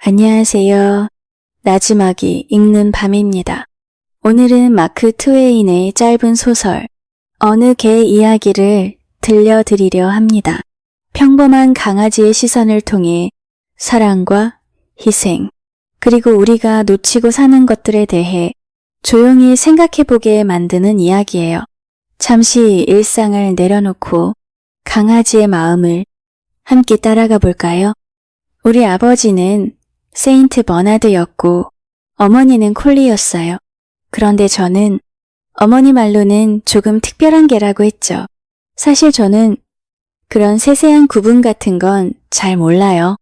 안녕하세요. 나지막이 읽는 밤입니다. 오늘은 마크 트웨인의 짧은 소설 어느 개 이야기를 들려드리려 합니다. 평범한 강아지의 시선을 통해 사랑과 희생, 그리고 우리가 놓치고 사는 것들에 대해 조용히 생각해보게 만드는 이야기예요. 잠시 일상을 내려놓고 강아지의 마음을 함께 따라가 볼까요? 우리 아버지는 세인트 버나드였고 어머니는 콜리였어요. 그런데 저는 어머니 말로는 조금 특별한 개라고 했죠. 사실 저는 그런 세세한 구분 같은 건 잘 몰라요.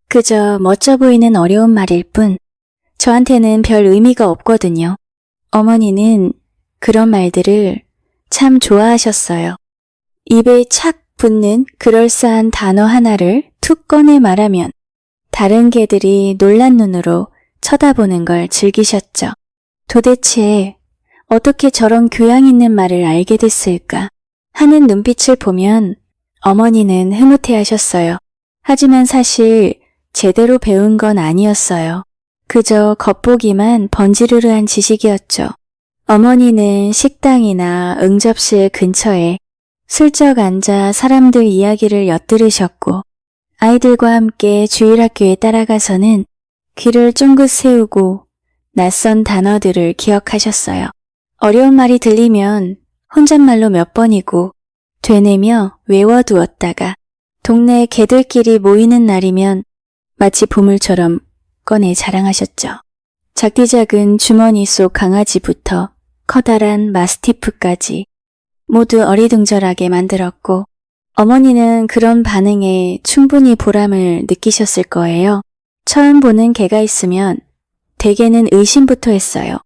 그저 멋져 보이는 어려운 말일 뿐 저한테는 별 의미가 없거든요. 어머니는 그런 말들을 참 좋아하셨어요. 입에 착 붙는 그럴싸한 단어 하나를 툭 꺼내 말하면 다른 개들이 놀란 눈으로 쳐다보는 걸 즐기셨죠. 도대체 어떻게 저런 교양 있는 말을 알게 됐을까 하는 눈빛을 보면 어머니는 흐뭇해하셨어요. 하지만 사실 제대로 배운 건 아니었어요. 그저 겉보기만 번지르르한 지식이었죠. 어머니는 식당이나 응접실 근처에 슬쩍 앉아 사람들 이야기를 엿들으셨고 아이들과 함께 주일학교에 따라가서는 귀를 쫑긋 세우고 낯선 단어들을 기억하셨어요. 어려운 말이 들리면 혼잣말로 몇 번이고 되뇌며 외워두었다가 동네 개들끼리 모이는 날이면 마치 보물처럼 꺼내 자랑하셨죠. 작디작은 주머니 속 강아지부터 커다란 마스티프까지 모두 어리둥절하게 만들었고 어머니는 그런 반응에 충분히 보람을 느끼셨을 거예요. 처음 보는 개가 있으면 대개는 의심부터 했어요.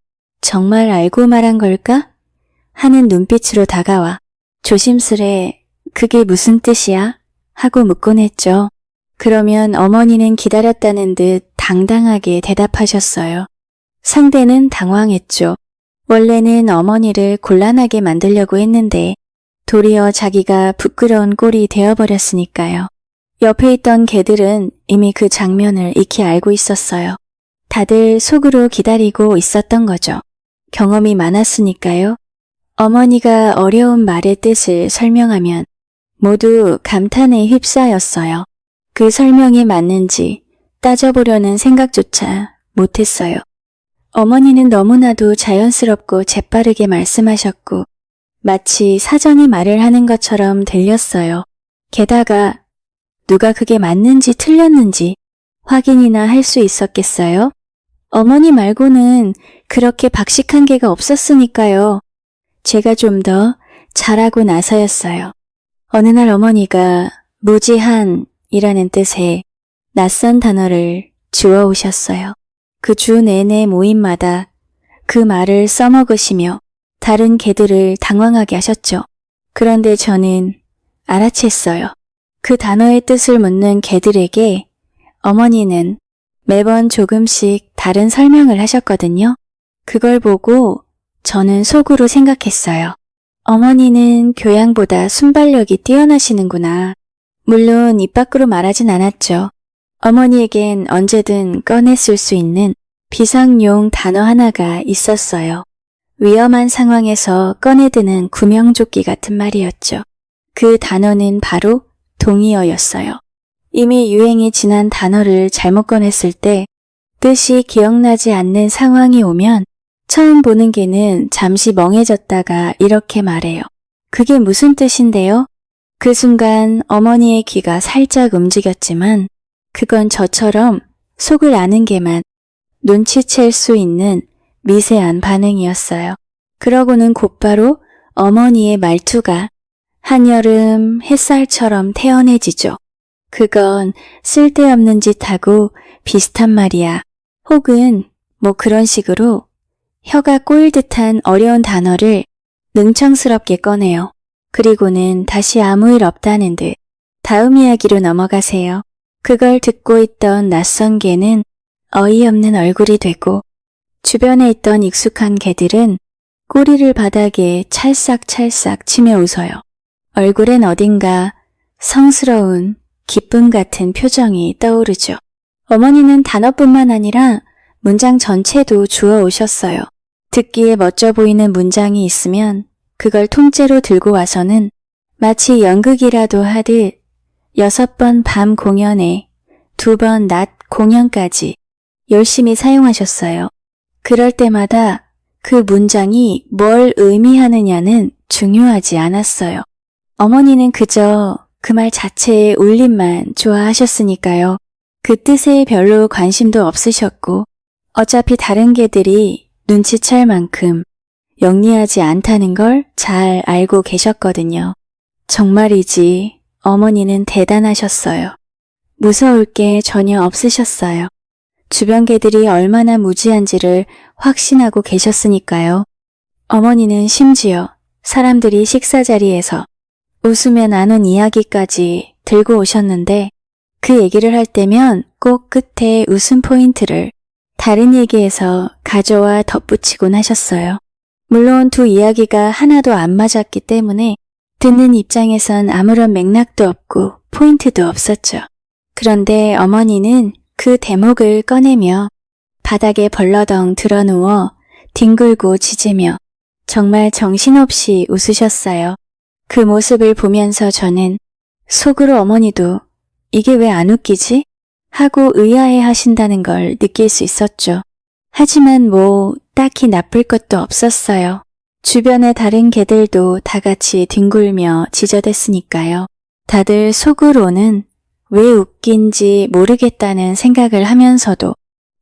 정말 알고 말한 걸까? 하는 눈빛으로 다가와 조심스레 그게 무슨 뜻이야? 하고 묻곤 했죠. 그러면 어머니는 기다렸다는 듯 당당하게 대답하셨어요. 상대는 당황했죠. 원래는 어머니를 곤란하게 만들려고 했는데 도리어 자기가 부끄러운 꼴이 되어버렸으니까요. 옆에 있던 개들은 이미 그 장면을 익히 알고 있었어요. 다들 속으로 기다리고 있었던 거죠. 경험이 많았으니까요. 어머니가 어려운 말의 뜻을 설명하면 모두 감탄에 휩싸였어요. 그 설명이 맞는지 따져보려는 생각조차 못했어요. 어머니는 너무나도 자연스럽고 재빠르게 말씀하셨고 마치 사전이 말을 하는 것처럼 들렸어요. 게다가 누가 그게 맞는지 틀렸는지 확인이나 할 수 있었겠어요? 어머니 말고는 그렇게 박식한 개가 없었으니까요. 제가 좀 더 잘하고 나서였어요. 어느 날 어머니가 무지한이라는 뜻의 낯선 단어를 주워오셨어요. 그 주 내내 모임마다 그 말을 써먹으시며 다른 개들을 당황하게 하셨죠. 그런데 저는 알아챘어요. 그 단어의 뜻을 묻는 개들에게 어머니는 매번 조금씩 다른 설명을 하셨거든요. 그걸 보고 저는 속으로 생각했어요. 어머니는 교양보다 순발력이 뛰어나시는구나. 물론 입 밖으로 말하진 않았죠. 어머니에겐 언제든 꺼냈을 수 있는 비상용 단어 하나가 있었어요. 위험한 상황에서 꺼내드는 구명조끼 같은 말이었죠. 그 단어는 바로 동의어였어요. 이미 유행이 지난 단어를 잘못 꺼냈을 때 뜻이 기억나지 않는 상황이 오면 처음 보는 개는 잠시 멍해졌다가 이렇게 말해요. 그게 무슨 뜻인데요? 그 순간 어머니의 귀가 살짝 움직였지만 그건 저처럼 속을 아는 개만 눈치챌 수 있는 미세한 반응이었어요. 그러고는 곧바로 어머니의 말투가 한여름 햇살처럼 태연해지죠. 그건 쓸데없는 짓하고 비슷한 말이야. 혹은 뭐 그런 식으로 혀가 꼬일 듯한 어려운 단어를 능청스럽게 꺼내요. 그리고는 다시 아무 일 없다는 듯 다음 이야기로 넘어가세요. 그걸 듣고 있던 낯선 개는 어이없는 얼굴이 되고 주변에 있던 익숙한 개들은 꼬리를 바닥에 찰싹찰싹 치며 웃어요. 얼굴엔 어딘가 성스러운 기쁨 같은 표정이 떠오르죠. 어머니는 단어뿐만 아니라 문장 전체도 주워 오셨어요. 듣기에 멋져 보이는 문장이 있으면 그걸 통째로 들고 와서는 마치 연극이라도 하듯 6번 밤 공연에 2번 낮 공연까지 열심히 사용하셨어요. 그럴 때마다 그 문장이 뭘 의미하느냐는 중요하지 않았어요. 어머니는 그저 그 말 자체의 울림만 좋아하셨으니까요. 그 뜻에 별로 관심도 없으셨고 어차피 다른 개들이 눈치챌 만큼 영리하지 않다는 걸 잘 알고 계셨거든요. 정말이지 어머니는 대단하셨어요. 무서울 게 전혀 없으셨어요. 주변 개들이 얼마나 무지한지를 확신하고 계셨으니까요. 어머니는 심지어 사람들이 식사 자리에서 웃으며 나눈 이야기까지 들고 오셨는데 그 얘기를 할 때면 꼭 끝에 웃음 포인트를 다른 얘기에서 가져와 덧붙이곤 하셨어요. 물론 두 이야기가 하나도 안 맞았기 때문에 듣는 입장에선 아무런 맥락도 없고 포인트도 없었죠. 그런데 어머니는 그 대목을 꺼내며 바닥에 벌러덩 드러누워 뒹굴고 짖으며 정말 정신없이 웃으셨어요. 그 모습을 보면서 저는 속으로 어머니도 이게 왜 안 웃기지? 하고 의아해 하신다는 걸 느낄 수 있었죠. 하지만 뭐 딱히 나쁠 것도 없었어요. 주변의 다른 개들도 다 같이 뒹굴며 짖어댔으니까요. 다들 속으로는 왜 웃긴지 모르겠다는 생각을 하면서도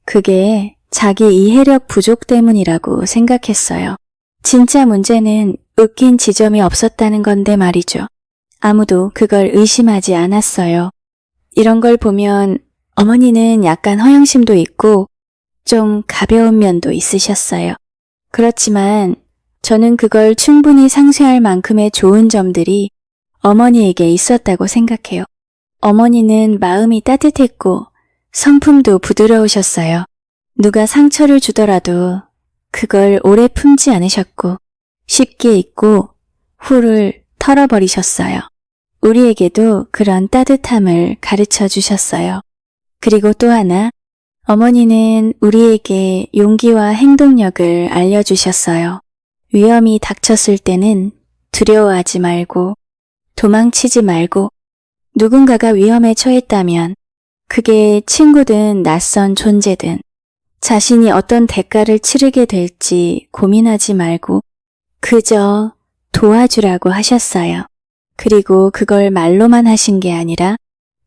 그게 자기 이해력 부족 때문이라고 생각했어요. 진짜 문제는 웃긴 지점이 없었다는 건데 말이죠. 아무도 그걸 의심하지 않았어요. 이런 걸 보면 어머니는 약간 허영심도 있고 좀 가벼운 면도 있으셨어요. 그렇지만 저는 그걸 충분히 상쇄할 만큼의 좋은 점들이 어머니에게 있었다고 생각해요. 어머니는 마음이 따뜻했고 성품도 부드러우셨어요. 누가 상처를 주더라도 그걸 오래 품지 않으셨고 쉽게 잊고 후를 털어버리셨어요. 우리에게도 그런 따뜻함을 가르쳐 주셨어요. 그리고 또 하나, 어머니는 우리에게 용기와 행동력을 알려주셨어요. 위험이 닥쳤을 때는 두려워하지 말고 도망치지 말고 누군가가 위험에 처했다면 그게 친구든 낯선 존재든 자신이 어떤 대가를 치르게 될지 고민하지 말고 그저 도와주라고 하셨어요. 그리고 그걸 말로만 하신 게 아니라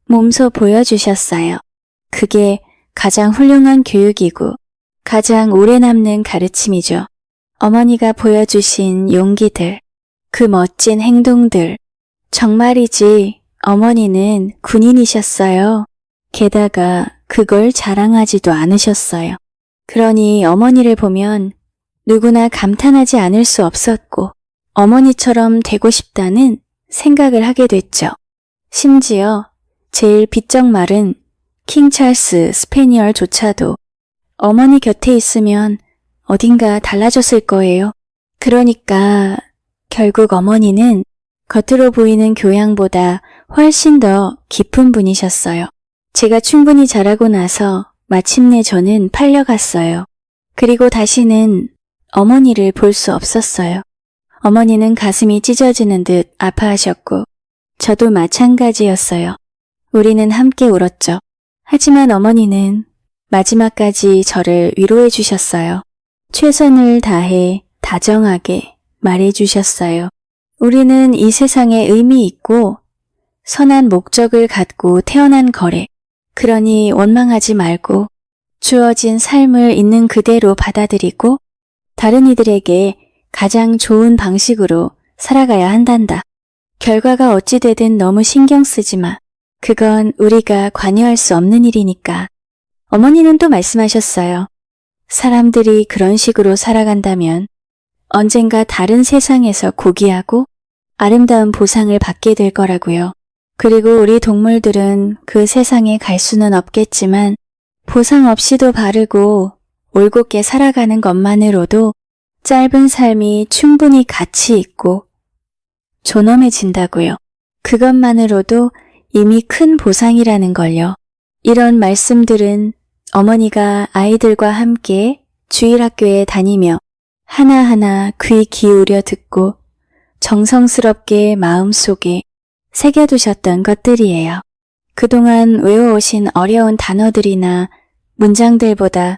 몸소 보여주셨어요. 그게 가장 훌륭한 교육이고 가장 오래 남는 가르침이죠. 어머니가 보여주신 용기들, 그 멋진 행동들, 정말이지 어머니는 군인이셨어요. 게다가 그걸 자랑하지도 않으셨어요. 그러니 어머니를 보면 누구나 감탄하지 않을 수 없었고 어머니처럼 되고 싶다는 생각을 하게 됐죠. 심지어 제일 빗정말은 킹 찰스 스페니얼조차도 어머니 곁에 있으면 어딘가 달라졌을 거예요. 그러니까 결국 어머니는 겉으로 보이는 교양보다 훨씬 더 깊은 분이셨어요. 제가 충분히 자라고 나서 마침내 저는 팔려갔어요. 그리고 다시는 어머니를 볼 수 없었어요. 어머니는 가슴이 찢어지는 듯 아파하셨고 저도 마찬가지였어요. 우리는 함께 울었죠. 하지만 어머니는 마지막까지 저를 위로해 주셨어요. 최선을 다해 다정하게 말해 주셨어요. 우리는 이 세상에 의미 있고 선한 목적을 갖고 태어난 거래. 그러니 원망하지 말고 주어진 삶을 있는 그대로 받아들이고 다른 이들에게 가장 좋은 방식으로 살아가야 한단다. 결과가 어찌 되든 너무 신경 쓰지 마. 그건 우리가 관여할 수 없는 일이니까. 어머니는 또 말씀하셨어요. 사람들이 그런 식으로 살아간다면 언젠가 다른 세상에서 고귀하고 아름다운 보상을 받게 될 거라고요. 그리고 우리 동물들은 그 세상에 갈 수는 없겠지만 보상 없이도 바르고 올곧게 살아가는 것만으로도 짧은 삶이 충분히 가치 있고 존엄해진다고요. 그것만으로도 이미 큰 보상이라는 걸요. 이런 말씀들은 어머니가 아이들과 함께 주일학교에 다니며 하나하나 귀 기울여 듣고 정성스럽게 마음속에 새겨두셨던 것들이에요. 그동안 외워오신 어려운 단어들이나 문장들보다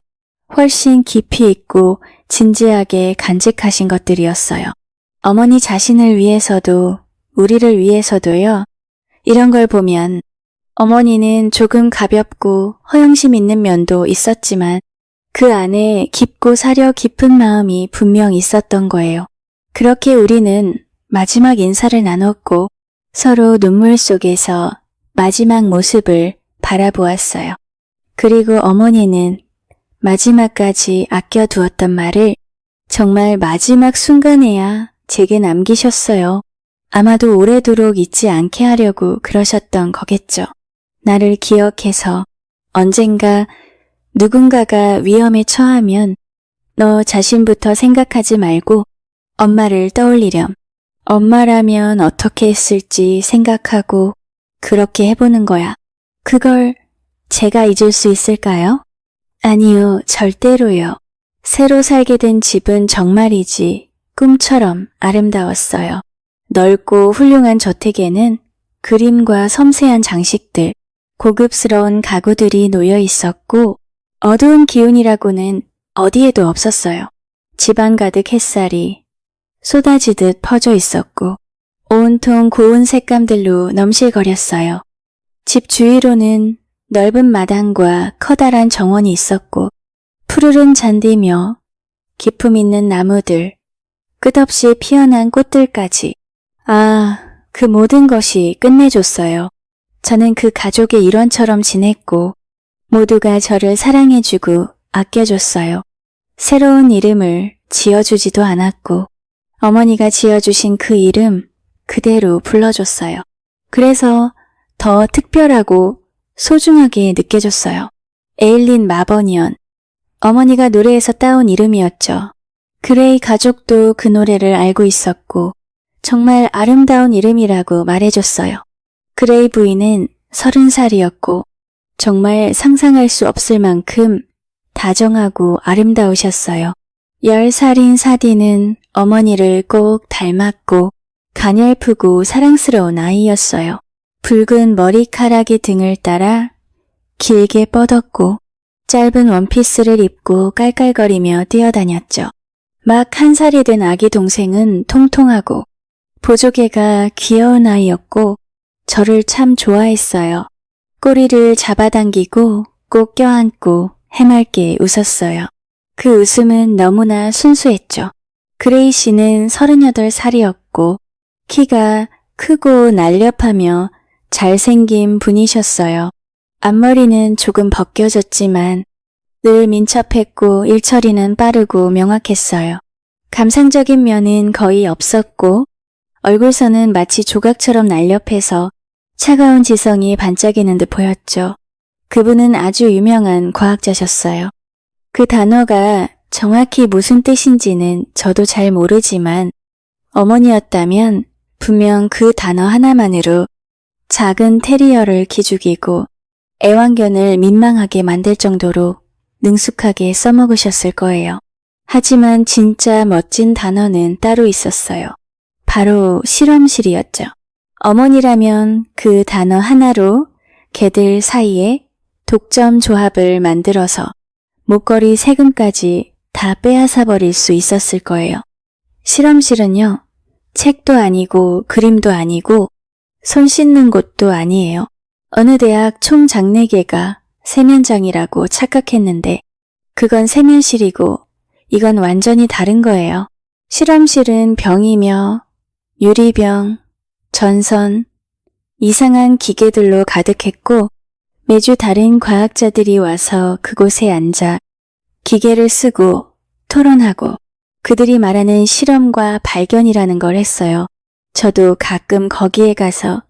훨씬 깊이 있고 진지하게 간직하신 것들이었어요. 어머니 자신을 위해서도 우리를 위해서도요. 이런 걸 보면 어머니는 조금 가볍고 허영심 있는 면도 있었지만 그 안에 깊고 사려 깊은 마음이 분명 있었던 거예요. 그렇게 우리는 마지막 인사를 나눴고 서로 눈물 속에서 마지막 모습을 바라보았어요. 그리고 어머니는 마지막까지 아껴두었던 말을 정말 마지막 순간에야 제게 남기셨어요. 아마도 오래도록 잊지 않게 하려고 그러셨던 거겠죠. 나를 기억해서 언젠가 누군가가 위험에 처하면 너 자신부터 생각하지 말고 엄마를 떠올리렴. 엄마라면 어떻게 했을지 생각하고 그렇게 해보는 거야. 그걸 제가 잊을 수 있을까요? 아니요, 절대로요. 새로 살게 된 집은 정말이지 꿈처럼 아름다웠어요. 넓고 훌륭한 저택에는 그림과 섬세한 장식들, 고급스러운 가구들이 놓여 있었고 어두운 기운이라고는 어디에도 없었어요. 집안 가득 햇살이 쏟아지듯 퍼져 있었고 온통 고운 색감들로 넘실거렸어요. 집 주위로는 넓은 마당과 커다란 정원이 있었고 푸르른 잔디며 기품 있는 나무들, 끝없이 피어난 꽃들까지. 그 모든 것이 끝내줬어요. 저는 그 가족의 일원처럼 지냈고 모두가 저를 사랑해주고 아껴줬어요. 새로운 이름을 지어주지도 않았고 어머니가 지어주신 그 이름 그대로 불러줬어요. 그래서 더 특별하고 소중하게 느껴졌어요. 에일린 마버니언. 어머니가 노래에서 따온 이름이었죠. 그레이 가족도 그 노래를 알고 있었고 정말 아름다운 이름이라고 말해줬어요. 그레이 부인은 30살이었고 정말 상상할 수 없을 만큼 다정하고 아름다우셨어요. 10살인 사디는 어머니를 꼭 닮았고 가냘프고 사랑스러운 아이였어요. 붉은 머리카락이 등을 따라 길게 뻗었고 짧은 원피스를 입고 깔깔거리며 뛰어다녔죠. 막 1살이 된 아기 동생은 통통하고 보조개가 귀여운 아이였고 저를 참 좋아했어요. 꼬리를 잡아당기고 꼭 껴안고 해맑게 웃었어요. 그 웃음은 너무나 순수했죠. 그레이 씨는 38살이었고 키가 크고 날렵하며 잘생긴 분이셨어요. 앞머리는 조금 벗겨졌지만 늘 민첩했고 일처리는 빠르고 명확했어요. 감상적인 면은 거의 없었고 얼굴선은 마치 조각처럼 날렵해서 차가운 지성이 반짝이는 듯 보였죠. 그분은 아주 유명한 과학자셨어요. 그 단어가 정확히 무슨 뜻인지는 저도 잘 모르지만 어머니였다면 분명 그 단어 하나만으로 작은 테리어를 기죽이고 애완견을 민망하게 만들 정도로 능숙하게 써먹으셨을 거예요. 하지만 진짜 멋진 단어는 따로 있었어요. 바로 실험실이었죠. 어머니라면 그 단어 하나로 개들 사이에 독점 조합을 만들어서 목걸이 세금까지 다 빼앗아 버릴 수 있었을 거예요. 실험실은요, 책도 아니고 그림도 아니고 손 씻는 곳도 아니에요. 어느 대학 총장례계가 세면장이라고 착각했는데 그건 세면실이고 이건 완전히 다른 거예요. 실험실은 병이며 유리병, 전선, 이상한 기계들로 가득했고 매주 다른 과학자들이 와서 그곳에 앉아 기계를 쓰고 토론하고 그들이 말하는 실험과 발견이라는 걸 했어요. 저도 가끔 거기에 가서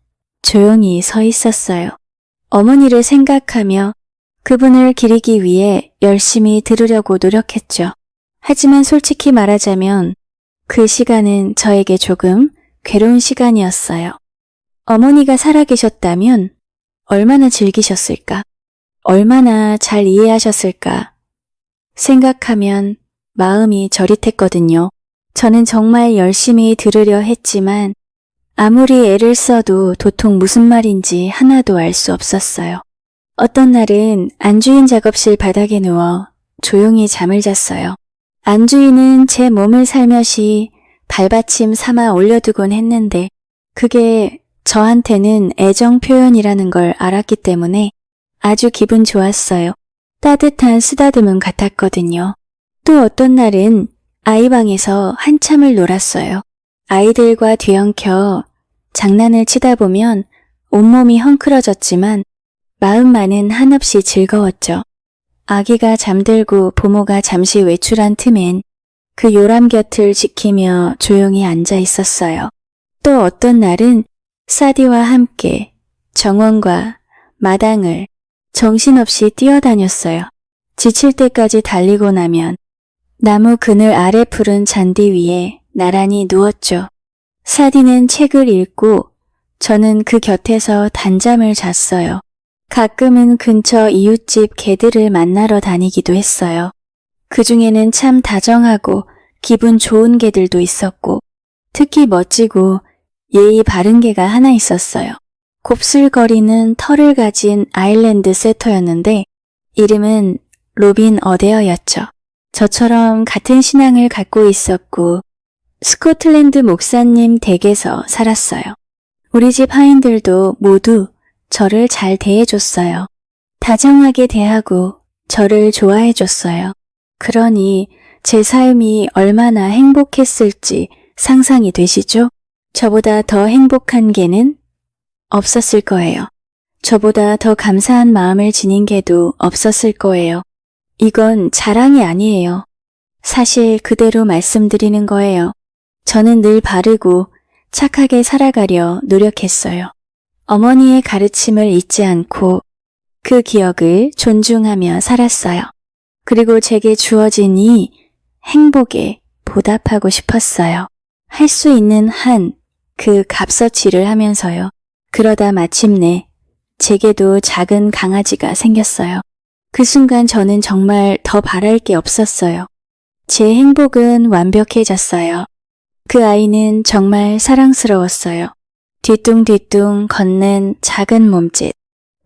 조용히 서 있었어요. 어머니를 생각하며 그분을 기리기 위해 열심히 들으려고 노력했죠. 하지만 솔직히 말하자면 그 시간은 저에게 조금 괴로운 시간이었어요. 어머니가 살아계셨다면 얼마나 즐기셨을까? 얼마나 잘 이해하셨을까 생각하면 마음이 저릿했거든요. 저는 정말 열심히 들으려 했지만 아무리 애를 써도 도통 무슨 말인지 하나도 알 수 없었어요. 어떤 날은 안주인 작업실 바닥에 누워 조용히 잠을 잤어요. 안주인은 제 몸을 살며시 발받침 삼아 올려두곤 했는데 그게 저한테는 애정 표현이라는 걸 알았기 때문에 아주 기분 좋았어요. 따뜻한 쓰다듬음 같았거든요. 또 어떤 날은 아이 방에서 한참을 놀았어요. 아이들과 뒤엉켜 장난을 치다 보면 온몸이 헝클어졌지만 마음만은 한없이 즐거웠죠. 아기가 잠들고 부모가 잠시 외출한 틈엔 그 요람 곁을 지키며 조용히 앉아 있었어요. 또 어떤 날은 사디와 함께 정원과 마당을 정신없이 뛰어다녔어요. 지칠 때까지 달리고 나면 나무 그늘 아래 푸른 잔디 위에 나란히 누웠죠. 사디는 책을 읽고 저는 그 곁에서 단잠을 잤어요. 가끔은 근처 이웃집 개들을 만나러 다니기도 했어요. 그 중에는 참 다정하고 기분 좋은 개들도 있었고 특히 멋지고 예의 바른 개가 하나 있었어요. 곱슬거리는 털을 가진 아일랜드 세터였는데 이름은 로빈 어데어였죠. 저처럼 같은 신앙을 갖고 있었고 스코틀랜드 목사님 댁에서 살았어요. 우리 집 하인들도 모두 저를 잘 대해줬어요. 다정하게 대하고 저를 좋아해줬어요. 그러니 제 삶이 얼마나 행복했을지 상상이 되시죠? 저보다 더 행복한 개는 없었을 거예요. 저보다 더 감사한 마음을 지닌 개도 없었을 거예요. 이건 자랑이 아니에요. 사실 그대로 말씀드리는 거예요. 저는 늘 바르고 착하게 살아가려 노력했어요. 어머니의 가르침을 잊지 않고 그 기억을 존중하며 살았어요. 그리고 제게 주어진 이 행복에 보답하고 싶었어요. 할 수 있는 한 그 값어치를 하면서요. 그러다 마침내 제게도 작은 강아지가 생겼어요. 그 순간 저는 정말 더 바랄 게 없었어요. 제 행복은 완벽해졌어요. 그 아이는 정말 사랑스러웠어요. 뒤뚱뒤뚱 걷는 작은 몸짓,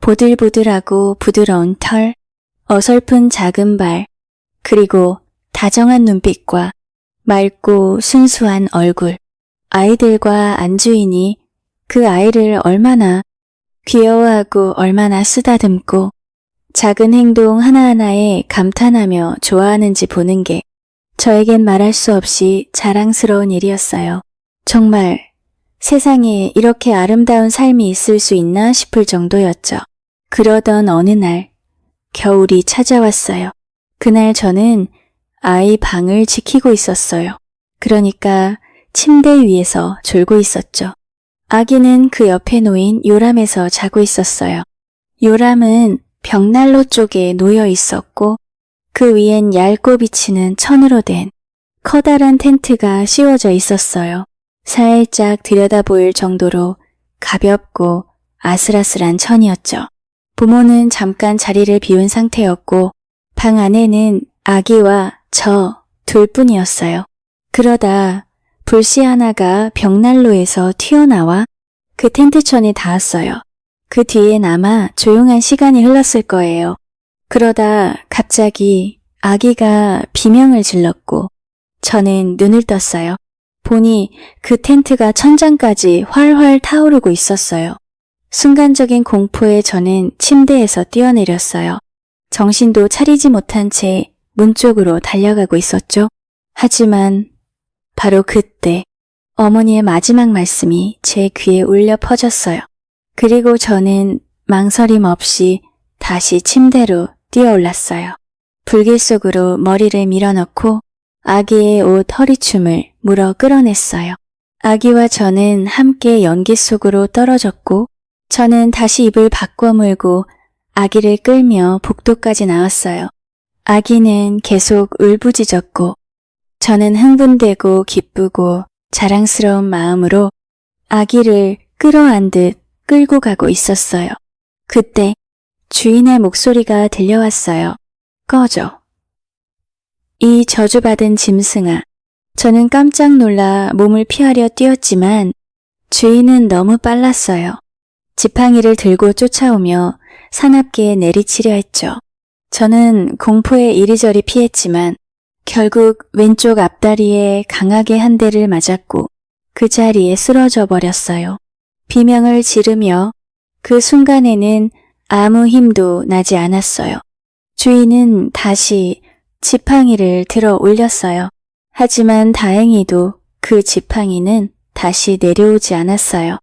보들보들하고 부드러운 털, 어설픈 작은 발, 그리고 다정한 눈빛과 맑고 순수한 얼굴. 아이들과 안주인이 그 아이를 얼마나 귀여워하고 얼마나 쓰다듬고 작은 행동 하나하나에 감탄하며 좋아하는지 보는 게 저에겐 말할 수 없이 자랑스러운 일이었어요. 정말 세상에 이렇게 아름다운 삶이 있을 수 있나 싶을 정도였죠. 그러던 어느 날 겨울이 찾아왔어요. 그날 저는 아이 방을 지키고 있었어요. 그러니까 침대 위에서 졸고 있었죠. 아기는 그 옆에 놓인 요람에서 자고 있었어요. 요람은 벽난로 쪽에 놓여 있었고 그 위엔 얇고 비치는 천으로 된 커다란 텐트가 씌워져 있었어요. 살짝 들여다 보일 정도로 가볍고 아슬아슬한 천이었죠. 부모는 잠깐 자리를 비운 상태였고 방 안에는 아기와 저 둘뿐이었어요. 그러다 불씨 하나가 벽난로에서 튀어나와 그 텐트천에 닿았어요. 그 뒤엔 아마 조용한 시간이 흘렀을 거예요. 그러다 갑자기 아기가 비명을 질렀고 저는 눈을 떴어요. 보니 그 텐트가 천장까지 활활 타오르고 있었어요. 순간적인 공포에 저는 침대에서 뛰어내렸어요. 정신도 차리지 못한 채 문 쪽으로 달려가고 있었죠. 하지만 바로 그때 어머니의 마지막 말씀이 제 귀에 울려 퍼졌어요. 그리고 저는 망설임 없이 다시 침대로 뛰어올랐어요. 불길 속으로 머리를 밀어넣고 아기의 옷 허리춤을 물어 끌어냈어요. 아기와 저는 함께 연기 속으로 떨어졌고 저는 다시 입을 바꿔 물고 아기를 끌며 복도까지 나왔어요. 아기는 계속 울부짖었고 저는 흥분되고 기쁘고 자랑스러운 마음으로 아기를 끌어안듯 끌고 가고 있었어요. 그때 주인의 목소리가 들려왔어요. 꺼져. 이 저주받은 짐승아. 저는 깜짝 놀라 몸을 피하려 뛰었지만 주인은 너무 빨랐어요. 지팡이를 들고 쫓아오며 사납게 내리치려 했죠. 저는 공포에 이리저리 피했지만 결국 왼쪽 앞다리에 강하게 한 대를 맞았고 그 자리에 쓰러져 버렸어요. 비명을 지르며 그 순간에는 아무 힘도 나지 않았어요. 주인은 다시 지팡이를 들어 올렸어요. 하지만 다행히도 그 지팡이는 다시 내려오지 않았어요.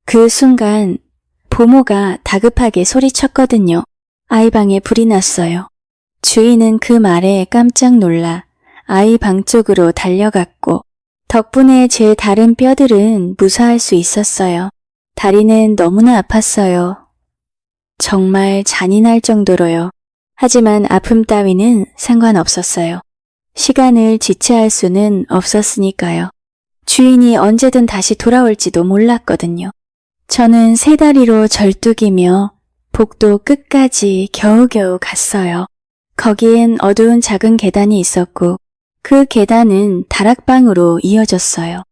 그 순간 보모가 다급하게 소리쳤거든요. 아이 방에 불이 났어요. 주인은 그 말에 깜짝 놀라 아이 방 쪽으로 달려갔고 덕분에 제 다른 뼈들은 무사할 수 있었어요. 다리는 너무나 아팠어요. 정말 잔인할 정도로요. 하지만 아픔 따위는 상관없었어요. 시간을 지체할 수는 없었으니까요. 주인이 언제든 다시 돌아올지도 몰랐거든요. 저는 세 다리로 절뚝이며 복도 끝까지 겨우겨우 갔어요. 거기엔 어두운 작은 계단이 있었고 그 계단은 다락방으로 이어졌어요.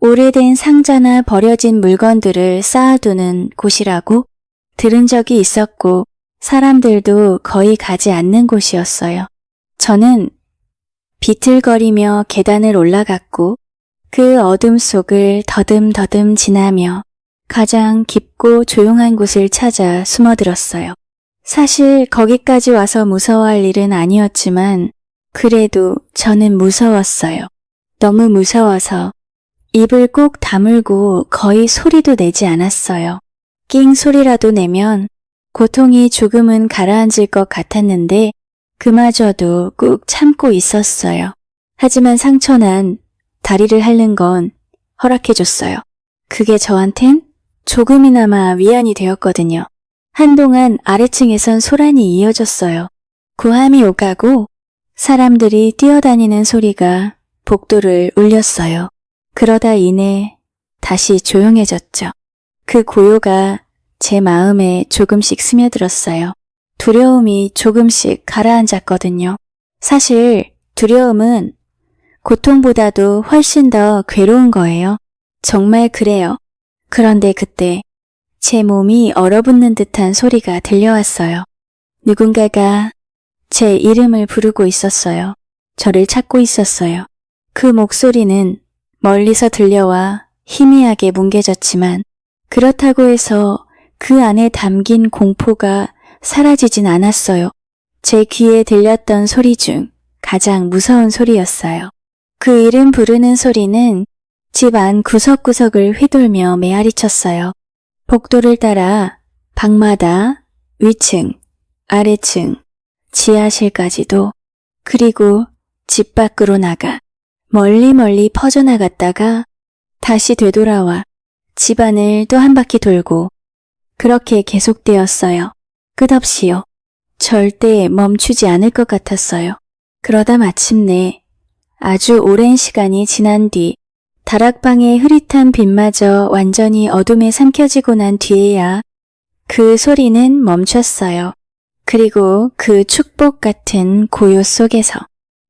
오래된 상자나 버려진 물건들을 쌓아두는 곳이라고 들은 적이 있었고 사람들도 거의 가지 않는 곳이었어요. 저는 비틀거리며 계단을 올라갔고 그 어둠 속을 더듬더듬 지나며 가장 깊고 조용한 곳을 찾아 숨어들었어요. 사실 거기까지 와서 무서워할 일은 아니었지만 그래도 저는 무서웠어요. 너무 무서워서 입을 꼭 다물고 거의 소리도 내지 않았어요. 낑 소리라도 내면 고통이 조금은 가라앉을 것 같았는데 그마저도 꾹 참고 있었어요. 하지만 상처난 다리를 핥는 건 허락해줬어요. 그게 저한텐 조금이나마 위안이 되었거든요. 한동안 아래층에선 소란이 이어졌어요. 고함이 오가고 사람들이 뛰어다니는 소리가 복도를 울렸어요. 그러다 이내 다시 조용해졌죠. 그 고요가 제 마음에 조금씩 스며들었어요. 두려움이 조금씩 가라앉았거든요. 사실 두려움은 고통보다도 훨씬 더 괴로운 거예요. 정말 그래요. 그런데 그때 제 몸이 얼어붙는 듯한 소리가 들려왔어요. 누군가가 제 이름을 부르고 있었어요. 저를 찾고 있었어요. 그 목소리는 멀리서 들려와 희미하게 뭉개졌지만 그렇다고 해서 그 안에 담긴 공포가 사라지진 않았어요. 제 귀에 들렸던 소리 중 가장 무서운 소리였어요. 그 이름 부르는 소리는 집 안 구석구석을 휘돌며 메아리쳤어요. 복도를 따라 방마다 위층, 아래층, 지하실까지도 그리고 집 밖으로 나가 멀리 퍼져나갔다가 다시 되돌아와 집안을 또 한 바퀴 돌고 그렇게 계속되었어요. 끝없이요. 절대 멈추지 않을 것 같았어요. 그러다 마침내 아주 오랜 시간이 지난 뒤 다락방의 흐릿한 빛마저 완전히 어둠에 삼켜지고 난 뒤에야 그 소리는 멈췄어요. 그리고 그 축복 같은 고요 속에서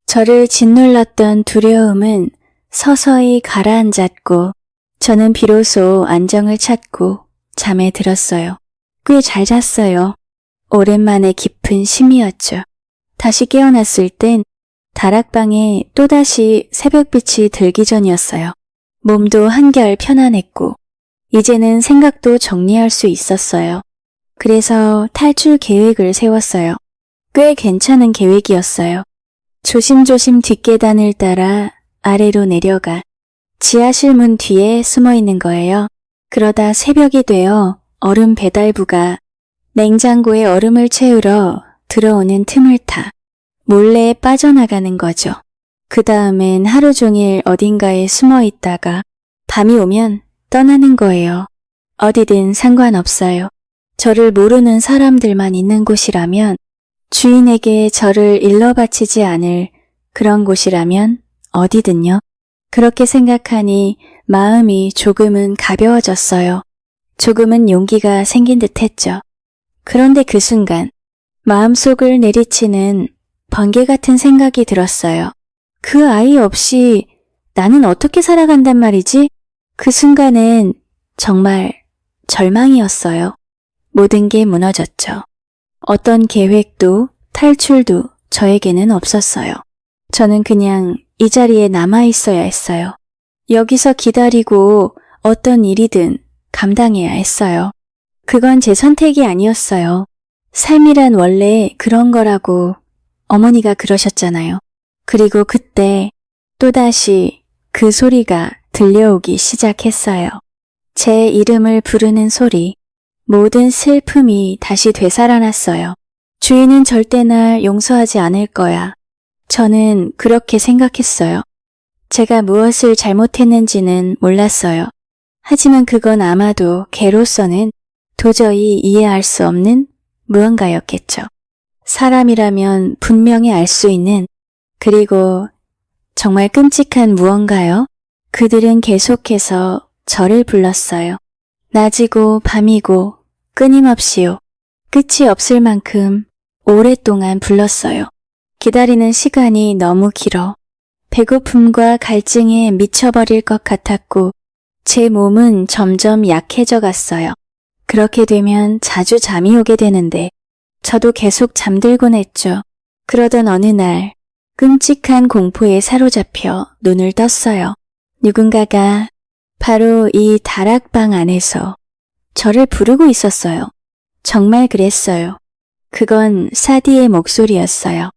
저를 짓눌렀던 두려움은 서서히 가라앉았고 저는 비로소 안정을 찾고 잠에 들었어요. 꽤 잘 잤어요. 오랜만에 깊은 심이었죠. 다시 깨어났을 땐 다락방에 또다시 새벽빛이 들기 전이었어요. 몸도 한결 편안했고 이제는 생각도 정리할 수 있었어요. 그래서 탈출 계획을 세웠어요. 꽤 괜찮은 계획이었어요. 조심조심 뒷계단을 따라 아래로 내려가 지하실 문 뒤에 숨어 있는 거예요. 그러다 새벽이 되어 얼음 배달부가 냉장고에 얼음을 채우러 들어오는 틈을 타 몰래 빠져나가는 거죠. 그 다음엔 하루 종일 어딘가에 숨어 있다가 밤이 오면 떠나는 거예요. 어디든 상관없어요. 저를 모르는 사람들만 있는 곳이라면, 주인에게 저를 일러 바치지 않을 그런 곳이라면 어디든요. 그렇게 생각하니 마음이 조금은 가벼워졌어요. 조금은 용기가 생긴 듯 했죠. 그런데 그 순간 마음속을 내리치는 번개 같은 생각이 들었어요. 그 아이 없이 나는 어떻게 살아간단 말이지? 그 순간은 정말 절망이었어요. 모든 게 무너졌죠. 어떤 계획도 탈출도 저에게는 없었어요. 저는 그냥 이 자리에 남아 있어야 했어요. 여기서 기다리고 어떤 일이든 감당해야 했어요. 그건 제 선택이 아니었어요. 삶이란 원래 그런 거라고 어머니가 그러셨잖아요. 그리고 그때 또다시 그 소리가 들려오기 시작했어요. 제 이름을 부르는 소리, 모든 슬픔이 다시 되살아났어요. 주인은 절대 날 용서하지 않을 거야. 저는 그렇게 생각했어요. 제가 무엇을 잘못했는지는 몰랐어요. 하지만 그건 아마도 개로서는 도저히 이해할 수 없는 무언가였겠죠. 사람이라면 분명히 알 수 있는, 그리고 정말 끔찍한 무언가요? 그들은 계속해서 저를 불렀어요. 낮이고 밤이고 끊임없이요. 끝이 없을 만큼 오랫동안 불렀어요. 기다리는 시간이 너무 길어 배고픔과 갈증에 미쳐버릴 것 같았고 제 몸은 점점 약해져 갔어요. 그렇게 되면 자주 잠이 오게 되는데 저도 계속 잠들곤 했죠. 그러던 어느 날 끔찍한 공포에 사로잡혀 눈을 떴어요. 누군가가 바로 이 다락방 안에서 저를 부르고 있었어요. 정말 그랬어요. 그건 사디의 목소리였어요.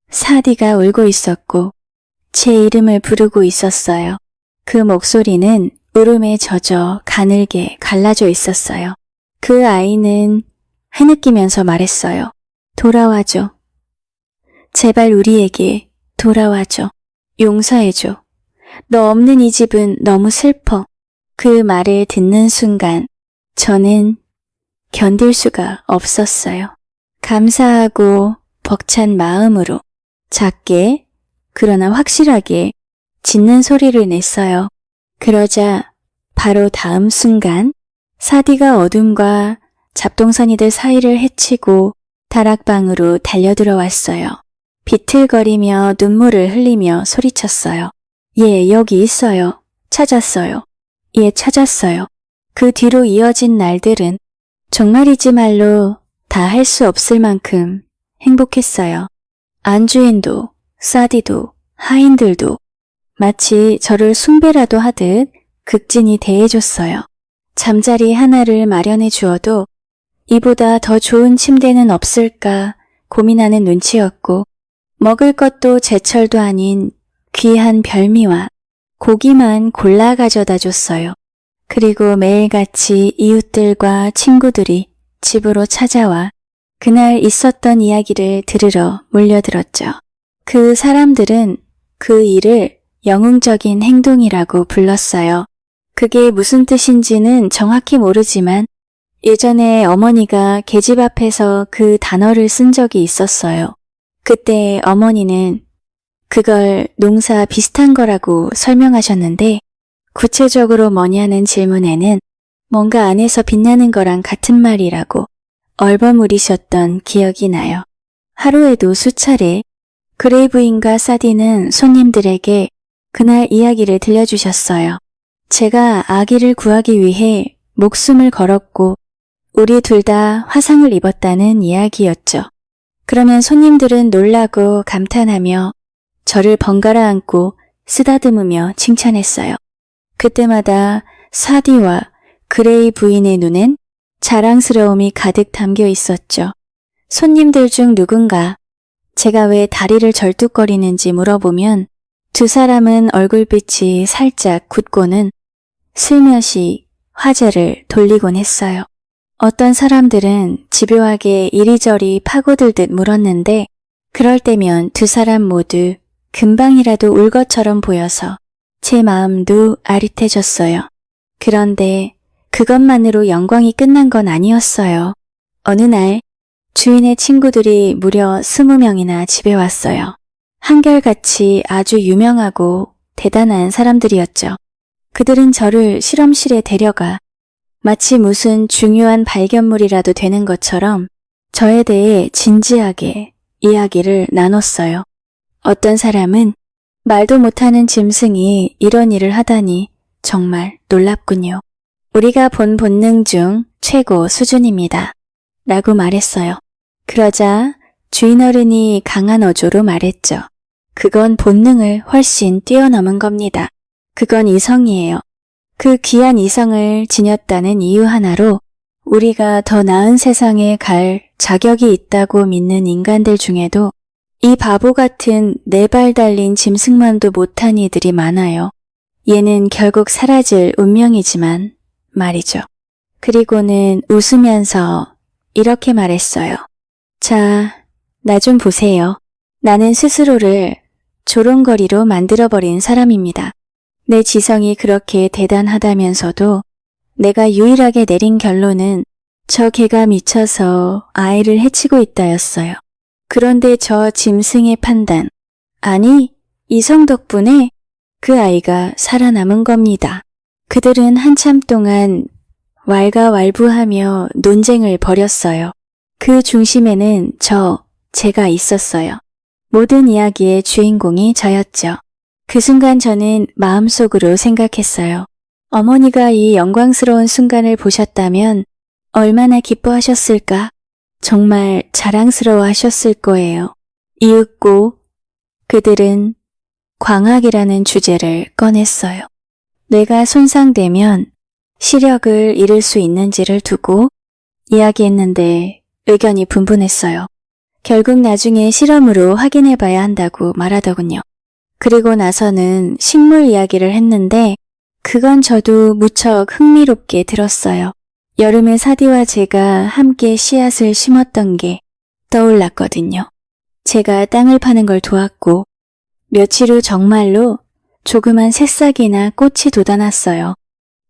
사디가 울고 있었고 제 이름을 부르고 있었어요. 그 목소리는 울음에 젖어 가늘게 갈라져 있었어요. 그 아이는 흐느끼면서 말했어요. 돌아와줘. 제발 우리에게 돌아와줘. 용서해줘. 너 없는 이 집은 너무 슬퍼. 그 말을 듣는 순간 저는 견딜 수가 없었어요. 감사하고 벅찬 마음으로 작게 그러나 확실하게 짖는 소리를 냈어요. 그러자 바로 다음 순간 사디가 어둠과 잡동사니들 사이를 헤치고 다락방으로 달려들어왔어요. 비틀거리며 눈물을 흘리며 소리쳤어요. 예, 여기 있어요. 찾았어요. 예, 찾았어요. 그 뒤로 이어진 날들은 정말이지 말로 다 할 수 없을 만큼 행복했어요. 안주인도, 사디도, 하인들도 마치 저를 숭배라도 하듯 극진히 대해줬어요. 잠자리 하나를 마련해 주어도 이보다 더 좋은 침대는 없을까 고민하는 눈치였고 먹을 것도 제철도 아닌 귀한 별미와 고기만 골라 가져다 줬어요. 그리고 매일같이 이웃들과 친구들이 집으로 찾아와 그날 있었던 이야기를 들으러 몰려들었죠. 그 사람들은 그 일을 영웅적인 행동이라고 불렀어요. 그게 무슨 뜻인지는 정확히 모르지만 예전에 어머니가 계집 앞에서 그 단어를 쓴 적이 있었어요. 그때 어머니는 그걸 농사 비슷한 거라고 설명하셨는데 구체적으로 뭐냐는 질문에는 뭔가 안에서 빛나는 거랑 같은 말이라고 얼버무리셨던 기억이 나요. 하루에도 수차례 그레이브인과 사디는 손님들에게 그날 이야기를 들려주셨어요. 제가 아기를 구하기 위해 목숨을 걸었고 우리 둘 다 화상을 입었다는 이야기였죠. 그러면 손님들은 놀라고 감탄하며 저를 번갈아 안고 쓰다듬으며 칭찬했어요. 그때마다 사디와 그레이 부인의 눈엔 자랑스러움이 가득 담겨 있었죠. 손님들 중 누군가 제가 왜 다리를 절뚝거리는지 물어보면 두 사람은 얼굴빛이 살짝 굳고는 슬며시 화제를 돌리곤 했어요. 어떤 사람들은 집요하게 이리저리 파고들듯 물었는데 그럴 때면 두 사람 모두 금방이라도 울 것처럼 보여서 제 마음도 아릿해졌어요. 그런데 그것만으로 영광이 끝난 건 아니었어요. 어느 날 주인의 친구들이 무려 20명이나 집에 왔어요. 한결같이 아주 유명하고 대단한 사람들이었죠. 그들은 저를 실험실에 데려가 마치 무슨 중요한 발견물이라도 되는 것처럼 저에 대해 진지하게 이야기를 나눴어요. 어떤 사람은 말도 못하는 짐승이 이런 일을 하다니 정말 놀랍군요. 우리가 본 본능 중 최고 수준입니다. 라고 말했어요. 그러자 주인 어른이 강한 어조로 말했죠. 그건 본능을 훨씬 뛰어넘은 겁니다. 그건 이성이에요. 그 귀한 이성을 지녔다는 이유 하나로 우리가 더 나은 세상에 갈 자격이 있다고 믿는 인간들 중에도 이 바보 같은 네 발 달린 짐승만도 못한 이들이 많아요. 얘는 결국 사라질 운명이지만 말이죠. 그리고는 웃으면서 이렇게 말했어요. 자, 나 좀 보세요. 나는 스스로를 조롱거리로 만들어버린 사람입니다. 내 지성이 그렇게 대단하다면서도 내가 유일하게 내린 결론은 저 개가 미쳐서 아이를 해치고 있다였어요. 그런데 저 짐승의 판단, 아니 이성 덕분에 그 아이가 살아남은 겁니다. 그들은 한참 동안 왈가왈부하며 논쟁을 벌였어요. 그 중심에는 제가 있었어요. 모든 이야기의 주인공이 저였죠. 그 순간 저는 마음속으로 생각했어요. 어머니가 이 영광스러운 순간을 보셨다면 얼마나 기뻐하셨을까? 정말 자랑스러워 하셨을 거예요. 이윽고 그들은 광학이라는 주제를 꺼냈어요. 뇌가 손상되면 시력을 잃을 수 있는지를 두고 이야기했는데 의견이 분분했어요. 결국 나중에 실험으로 확인해 봐야 한다고 말하더군요. 그리고 나서는 식물 이야기를 했는데 그건 저도 무척 흥미롭게 들었어요. 여름에 사디와 제가 함께 씨앗을 심었던 게 떠올랐거든요. 제가 땅을 파는 걸 도왔고 며칠 후 정말로 조그만 새싹이나 꽃이 돋아났어요.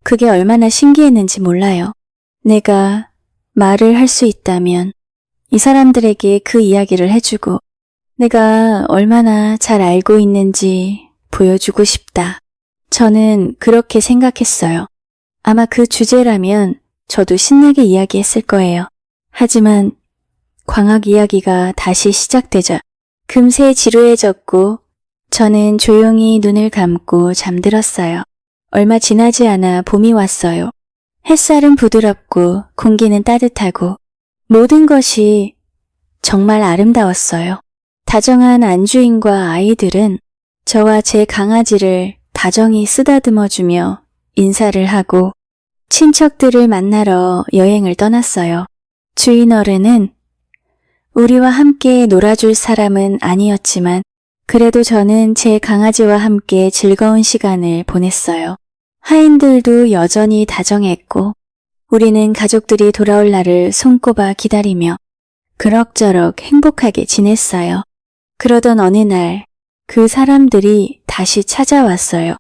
그게 얼마나 신기했는지 몰라요. 내가 말을 할 수 있다면 이 사람들에게 그 이야기를 해주고 내가 얼마나 잘 알고 있는지 보여주고 싶다. 저는 그렇게 생각했어요. 아마 그 주제라면 저도 신나게 이야기했을 거예요. 하지만 광학 이야기가 다시 시작되자 금세 지루해졌고 저는 조용히 눈을 감고 잠들었어요. 얼마 지나지 않아 봄이 왔어요. 햇살은 부드럽고 공기는 따뜻하고 모든 것이 정말 아름다웠어요. 다정한 안주인과 아이들은 저와 제 강아지를 다정히 쓰다듬어주며 인사를 하고 친척들을 만나러 여행을 떠났어요. 주인 어른은 우리와 함께 놀아줄 사람은 아니었지만 그래도 저는 제 강아지와 함께 즐거운 시간을 보냈어요. 하인들도 여전히 다정했고 우리는 가족들이 돌아올 날을 손꼽아 기다리며 그럭저럭 행복하게 지냈어요. 그러던 어느 날 그 사람들이 다시 찾아왔어요.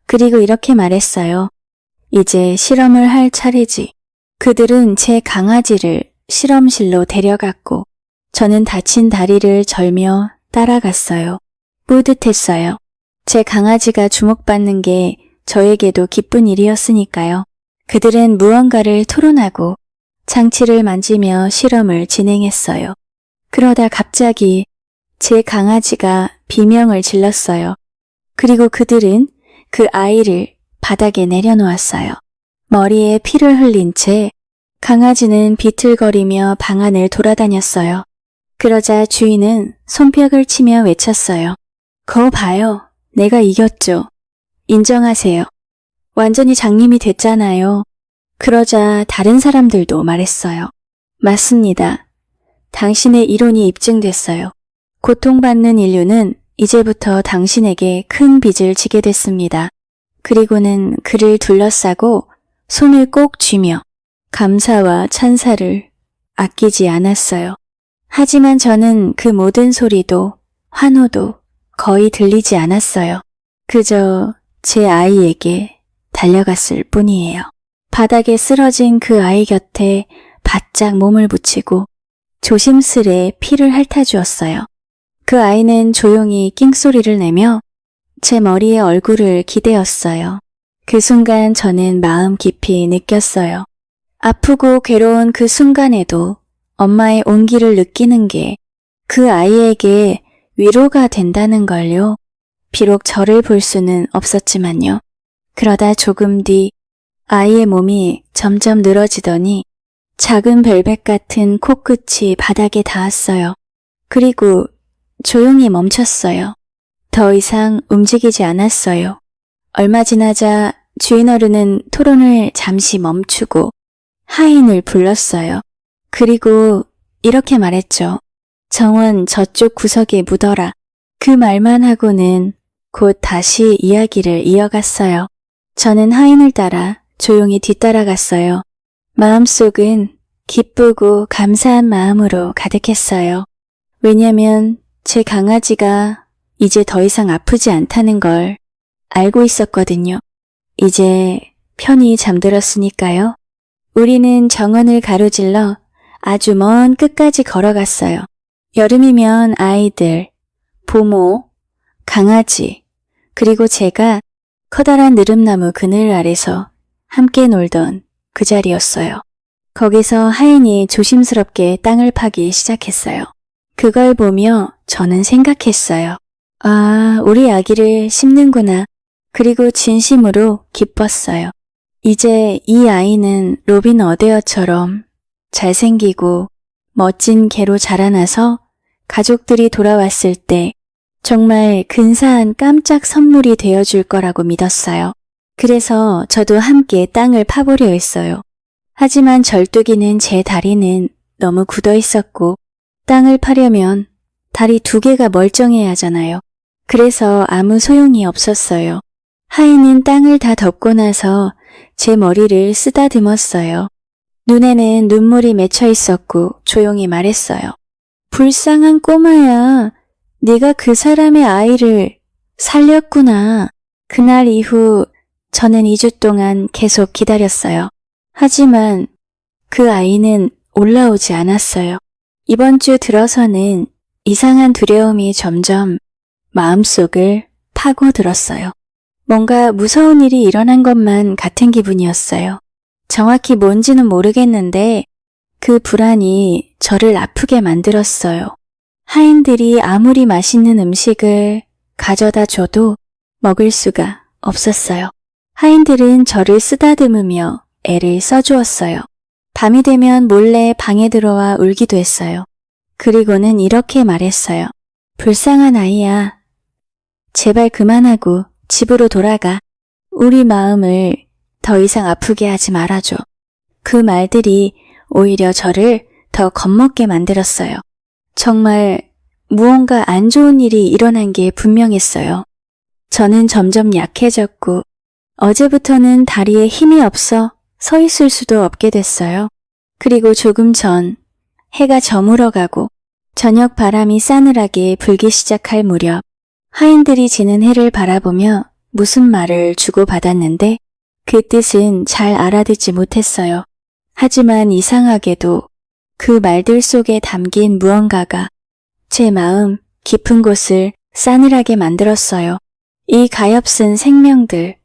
그리고 이렇게 말했어요. 이제 실험을 할 차례지. 그들은 제 강아지를 실험실로 데려갔고 저는 다친 다리를 절며 따라갔어요. 뿌듯했어요. 제 강아지가 주목받는 게 저에게도 기쁜 일이었으니까요. 그들은 무언가를 토론하고 장치를 만지며 실험을 진행했어요. 그러다 갑자기 제 강아지가 비명을 질렀어요. 그리고 그들은 그 아이를 바닥에 내려놓았어요. 머리에 피를 흘린 채 강아지는 비틀거리며 방 안을 돌아다녔어요. 그러자 주인은 손뼉을 치며 외쳤어요. 거 봐요. 내가 이겼죠. 인정하세요. 완전히 장님이 됐잖아요. 그러자 다른 사람들도 말했어요. 맞습니다. 당신의 이론이 입증됐어요. 고통받는 인류는 이제부터 당신에게 큰 빚을 지게 됐습니다. 그리고는 그를 둘러싸고 손을 꼭 쥐며 감사와 찬사를 아끼지 않았어요. 하지만 저는 그 모든 소리도 환호도 거의 들리지 않았어요. 그저 제 아이에게 달려갔을 뿐이에요. 바닥에 쓰러진 그 아이 곁에 바짝 몸을 붙이고 조심스레 피를 핥아주었어요. 그 아이는 조용히 낑소리를 내며 제 머리에 얼굴을 기대었어요. 그 순간 저는 마음 깊이 느꼈어요. 아프고 괴로운 그 순간에도 엄마의 온기를 느끼는 게 그 아이에게 위로가 된다는 걸요. 비록 저를 볼 수는 없었지만요. 그러다 조금 뒤 아이의 몸이 점점 늘어지더니 작은 벨벳 같은 코끝이 바닥에 닿았어요. 그리고 조용히 멈췄어요. 더 이상 움직이지 않았어요. 얼마 지나자 주인 어른은 토론을 잠시 멈추고 하인을 불렀어요. 그리고 이렇게 말했죠. 정원 저쪽 구석에 묻어라. 그 말만 하고는 곧 다시 이야기를 이어갔어요. 저는 하인을 따라 조용히 뒤따라갔어요. 마음속은 기쁘고 감사한 마음으로 가득했어요. 왜냐면 제 강아지가 이제 더 이상 아프지 않다는 걸 알고 있었거든요. 이제 편히 잠들었으니까요. 우리는 정원을 가로질러 아주 먼 끝까지 걸어갔어요. 여름이면 아이들, 보모, 강아지, 그리고 제가 커다란 느릅나무 그늘 아래서 함께 놀던 그 자리였어요. 거기서 하인이 조심스럽게 땅을 파기 시작했어요. 그걸 보며 저는 생각했어요. 아, 우리 아기를 심는구나. 그리고 진심으로 기뻤어요. 이제 이 아이는 로빈 어데어처럼 잘생기고 멋진 개로 자라나서 가족들이 돌아왔을 때 정말 근사한 깜짝 선물이 되어줄 거라고 믿었어요. 그래서 저도 함께 땅을 파보려 했어요. 하지만 절뚝이는 제 다리는 너무 굳어 있었고 땅을 파려면 다리 2개가 멀쩡해야 하잖아요. 그래서 아무 소용이 없었어요. 하인은 땅을 다 덮고 나서 제 머리를 쓰다듬었어요. 눈에는 눈물이 맺혀 있었고 조용히 말했어요. 불쌍한 꼬마야, 네가 그 사람의 아이를 살렸구나. 그날 이후 저는 2주 동안 계속 기다렸어요. 하지만 그 아이는 올라오지 않았어요. 이번 주 들어서는 이상한 두려움이 점점 마음속을 파고들었어요. 뭔가 무서운 일이 일어난 것만 같은 기분이었어요. 정확히 뭔지는 모르겠는데 그 불안이 저를 아프게 만들었어요. 하인들이 아무리 맛있는 음식을 가져다 줘도 먹을 수가 없었어요. 하인들은 저를 쓰다듬으며 애를 써주었어요. 밤이 되면 몰래 방에 들어와 울기도 했어요. 그리고는 이렇게 말했어요. 불쌍한 아이야. 제발 그만하고 집으로 돌아가. 우리 마음을 더 이상 아프게 하지 말아줘. 그 말들이 오히려 저를 더 겁먹게 만들었어요. 정말 무언가 안 좋은 일이 일어난 게 분명했어요. 저는 점점 약해졌고 어제부터는 다리에 힘이 없어 서 있을 수도 없게 됐어요. 그리고 조금 전 해가 저물어가고 저녁 바람이 싸늘하게 불기 시작할 무렵 하인들이 지는 해를 바라보며 무슨 말을 주고받았는데 그 뜻은 잘 알아듣지 못했어요. 하지만 이상하게도 그 말들 속에 담긴 무언가가 제 마음 깊은 곳을 싸늘하게 만들었어요. 이 가엾은 생명들,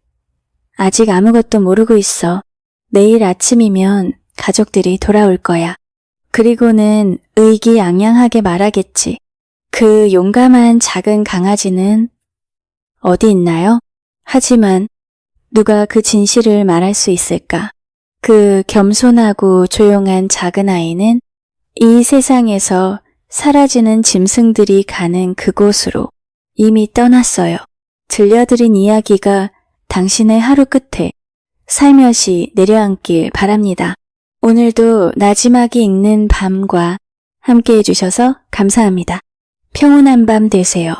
아직 아무것도 모르고 있어. 내일 아침이면 가족들이 돌아올 거야. 그리고는 의기양양하게 말하겠지. 그 용감한 작은 강아지는 어디 있나요? 하지만 누가 그 진실을 말할 수 있을까? 그 겸손하고 조용한 작은 아이는 이 세상에서 사라지는 짐승들이 가는 그곳으로 이미 떠났어요. 들려드린 이야기가 당신의 하루 끝에 살며시 내려앉길 바랍니다. 오늘도 나지막이 읽는 밤과 함께 해주셔서 감사합니다. 평온한 밤 되세요.